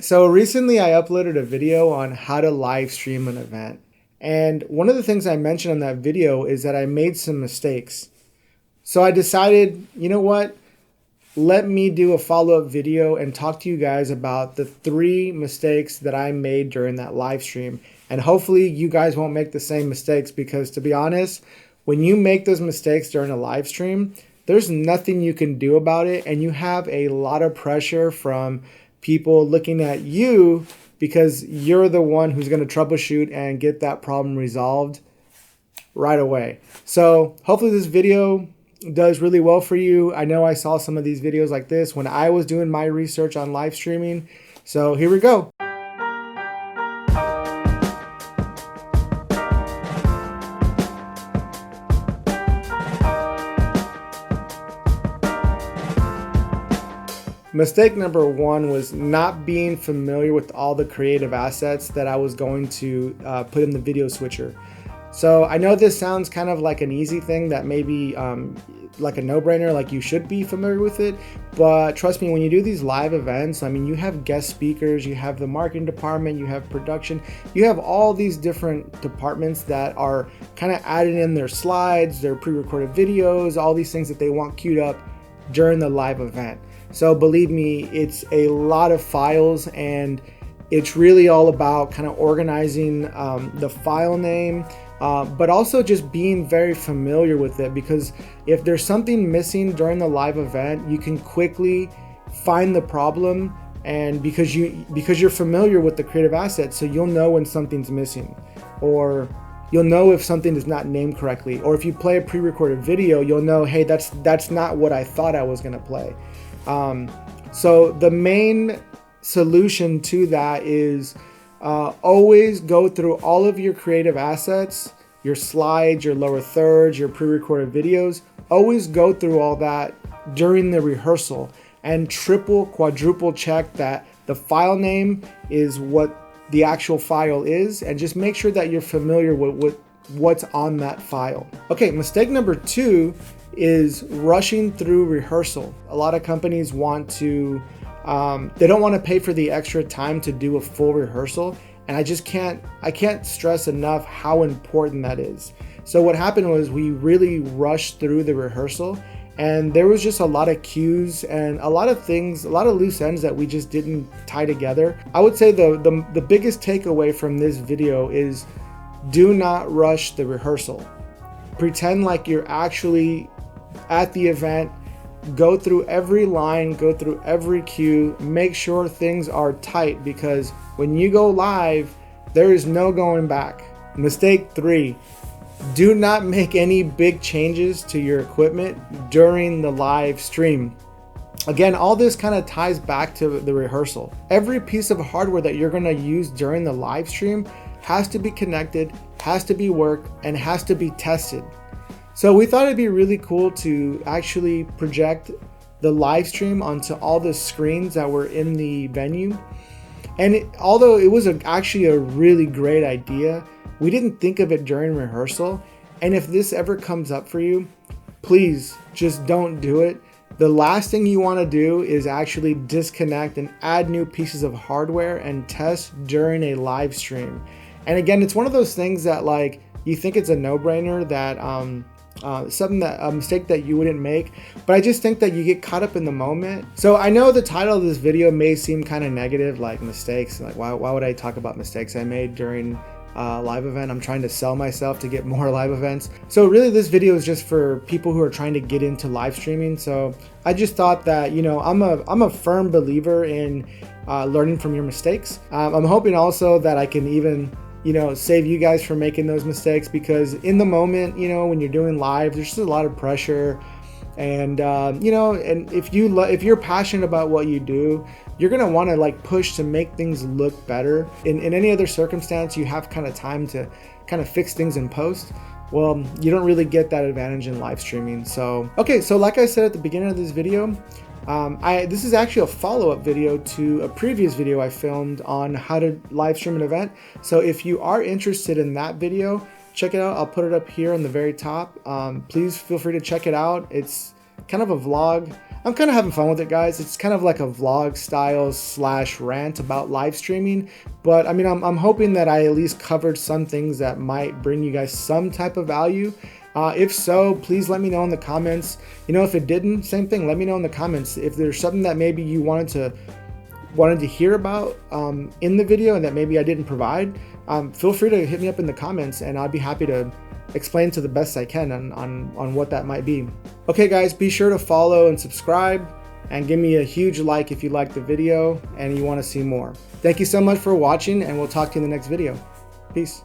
So recently I uploaded a video on how to live stream an event. And one of the things I mentioned in that video is that I made some mistakes. So I decided, you know what? Let me do a follow-up video and talk to you guys about the 3 mistakes that I made during that live stream. And hopefully you guys won't make the same mistakes, because to be honest, when you make those mistakes during a live stream, there's nothing you can do about it, and you have a lot of pressure from people looking at you because you're the one who's going to troubleshoot and get that problem resolved right away. So hopefully this video does really well for you. I know I saw some of these videos like this when I was doing my research on live streaming. So here we go. Mistake number 1 was not being familiar with all the creative assets that I was going to put in the video switcher. So I know this sounds kind of like an easy thing that maybe like a no-brainer, like you should be familiar with it, but trust me, when you do these live events, I mean, you have guest speakers, you have the marketing department, you have production, you have all these different departments that are kind of adding in their slides, their pre-recorded videos, all these things that they want queued up during the live event. So believe me, it's a lot of files, and it's really all about kind of organizing the file name, but also just being very familiar with it, because if there's something missing during the live event, you can quickly find the problem, and because you're familiar with the creative assets, so you'll know when something's missing, or you'll know if something is not named correctly, or if you play a pre-recorded video, you'll know, hey, that's not what I thought I was going to play. So the main solution to that is always go through all of your creative assets, your slides, your lower thirds, your pre-recorded videos. Always go through all that during the rehearsal and triple, quadruple check that the file name is what the actual file is, and just make sure that you're familiar with what's on that file. Okay, mistake number 2 is rushing through rehearsal. A lot of companies want to, they don't want to pay for the extra time to do a full rehearsal. And I can't stress enough how important that is. So what happened was we really rushed through the rehearsal, and there was just a lot of cues and a lot of things, a lot of loose ends that we just didn't tie together. I would say the biggest takeaway from this video is do not rush the rehearsal. Pretend like you're actually at the event. Go through every line, go through every cue, make sure things are tight, because when you go live, there is no going back. Mistake 3, do not make any big changes to your equipment during the live stream. Again, all this kind of ties back to the rehearsal. Every piece of hardware that you're going to use during the live stream has to be connected, has to be worked, and has to be tested. So we thought it'd be really cool to actually project the live stream onto all the screens that were in the venue. And although it was actually a really great idea, we didn't think of it during rehearsal. And if this ever comes up for you, please just don't do it. The last thing you want to do is actually disconnect and add new pieces of hardware and test during a live stream. And again, it's one of those things that, like, you think it's a no-brainer, that a mistake that you wouldn't make, but I just think that you get caught up in the moment. So I know the title of this video may seem kind of negative, like mistakes, like why would I talk about mistakes I made during a live event? I'm trying to sell myself to get more live events. So really this video is just for people who are trying to get into live streaming. So I just thought that, you know, I'm a firm believer in learning from your mistakes. I'm hoping also that I can even, you know, save you guys from making those mistakes, because in the moment, you know, when you're doing live, there's just a lot of pressure, and you know, and if you're passionate about what you do, you're gonna want to like push to make things look better. In any other circumstance, you have kind of time to kind of fix things in post. Well, you don't really get that advantage in live streaming. So okay, so like I said at the beginning of this video, this is actually a follow-up video to a previous video I filmed on how to live stream an event. So if you are interested in that video, check it out. I'll put it up here on the very top. Please feel free to check it out. It's kind of a vlog. I'm kind of having fun with it, guys. It's kind of like a vlog style / rant about live streaming, but I mean, I'm hoping that I at least covered some things that might bring you guys some type of value. If so, please let me know in the comments. You know, if it didn't, same thing, let me know in the comments. If there's something that maybe you wanted to hear about in the video and that maybe I didn't provide, feel free to hit me up in the comments and I'll be happy to explain to the best I can on what that might be. Okay guys, be sure to follow and subscribe and give me a huge like if you liked the video and you want to see more. Thank you so much for watching, and we'll talk to you in the next video. Peace.